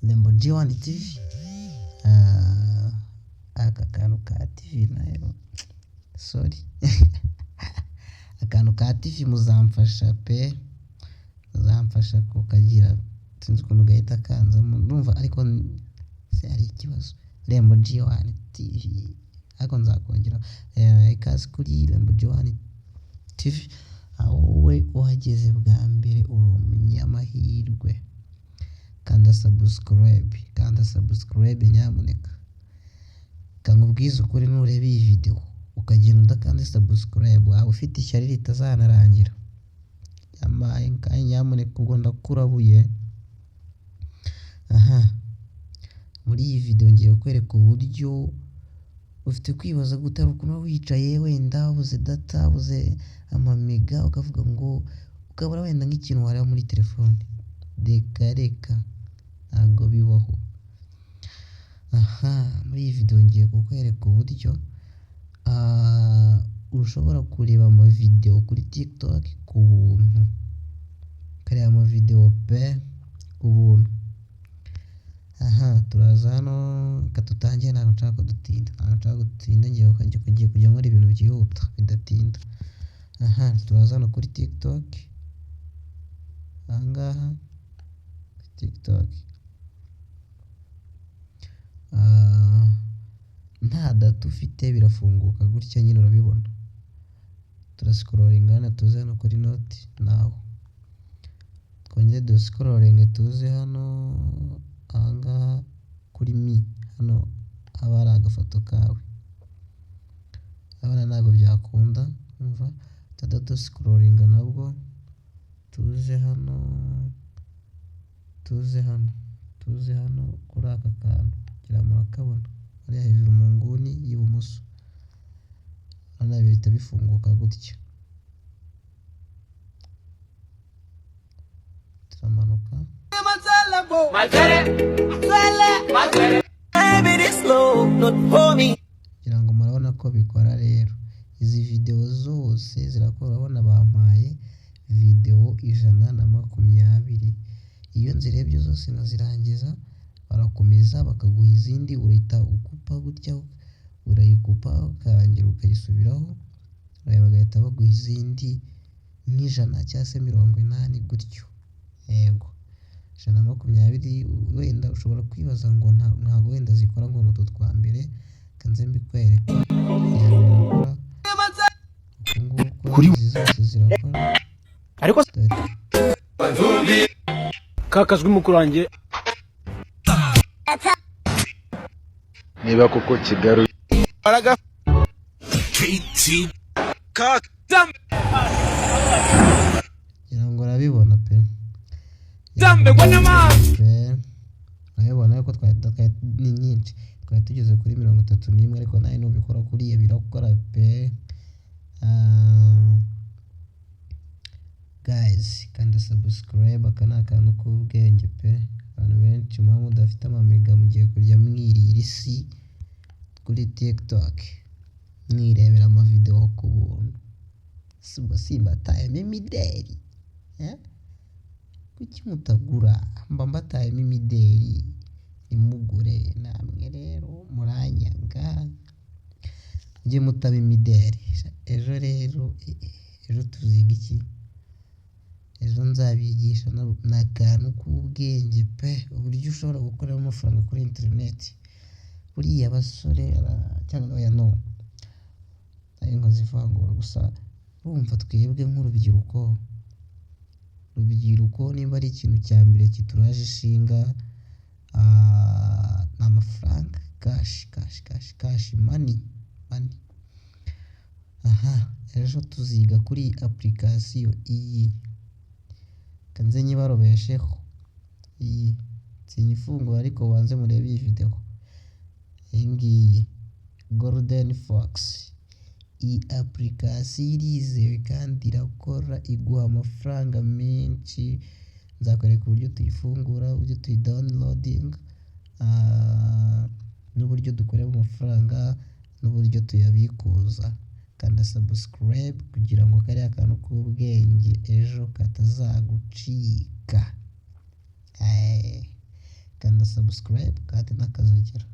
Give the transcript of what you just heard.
Lembo G1 TV. Aka kantu ka TV nayo sorry akantu ka TV muzamfasha pe, muzamfasha kukagira sinzi ukuntu gahita kanzamo ndumva, ariko se ari ikibazo. Lembo G1 TV ariko nzakongera ikaze kuri Lembo G1 TV. Wowe uhageze bwa mbere uri umunyamahirwe, kanda subscribe nyamuneka. Kangubwiza ukuri nureba iyi video ukagenda udakanda subscribe, waba ufite ishyari ritazanarangira. Yamaye kandi nyamuneka ubwo ndakurabuye. Muri iyi video ngiye kwereka uburyo ufite kwibaza gutera ukuntu wicaye wenda ubuze data, ubuze amamega, ukavuga ngo ukabura wenda nk'ikintu wareba muri telefone. Reka ntabwo bibaho. Muri iyi video ngiye kukwereka uburyo ushobora kureba ama video kuri TikTok ku buntu. Ukareba ama video pe ku buntu. Turaza hano katutangiye, ntabwo nshaka gutinda, ngiye kujya nkora ibintu byihuta bidatinda. Turaza hano kuri TikTok. Ahangaha TikTok. Nta data ufite birafunguka gutya nyine urabibona. Turascrollinga hano tuze hano kuri note now. Twongere duscrollinge tuze hano ahangaha kuri mi, hano haba hari agafoto kawe. Abana ntabwo byakunda umva, duscrollinga nabwo tuze hano kuri aka kantu kugira murakabona ari hejuru mu nguni y'ibumoso. Hano bihita bifunguka gutya. Turamanuka kugira ngo murabona ko bikora. Rero izi video zose zirakora, urabona bampaye video 120. Iyo nzirebye zose nkazirangiza barakomeza bakaguha izindi, urahita ukupa gutya, urayikupa ukarangira ukayisubiraho, bagahita baguha izindi nk'ijana cyangwa se 80 gutyo. Yego 120. Wenda ushobora kwibaza ngo ntabwo wenda zikora ngo n'utu twa mbere, kanze mbikwereka kuri zose zirakora. Ariko kakazwi mukurangiye niba kuko Kigali araga ngo urabibona pe. Urabibona ko ni nyinshi, twari tugeze kuri 31, ariko nawe nubikora kuriya birakora pe. Guys, kanda subscribe, aka ni akantu k'ubwenge pe. Abantu benshi muba mudafite amamega mugiye kurya mwirira isi kuri TikTok mwirebera ama video ku buntu. Subwo simbatayemo imideri, kuki mutagura? Mba mbatayemo imideri, nimugure namwe. Rero muranyanga njye mutaba imideri. Ejo tuziga iki? Ejo nzabigisha n'akantu k'ubwenge pe, uburyo ushobora gukorera amafaranga kuri internet. Buriya abasore cyangwa oya no ari nko zivangura gusa. Urumva twebwe nk'urubyiruko nimba ari ikintu cya mbere kituraje ishinga ni amafaranga, cash money. Ejo tuziga kuri application iyi, kanze nyibarobesheho. Iyi sinyifungura ariko banze murebe iyi video. Iyi ngiyi Golden Fox. Iyi application irizewe kandi irakora, iguha amafaranga menshi. Nzakwereka uburyo tuyifungura, uburyo tuyidownloading, n'uburyo dukorera amafaranga, n'uburyo tuyabikuza. Kanda subscribe kugira ngo kariya kantu k'ubwenge ejo katazagucika. kanda subscribe kandi n'akazogera.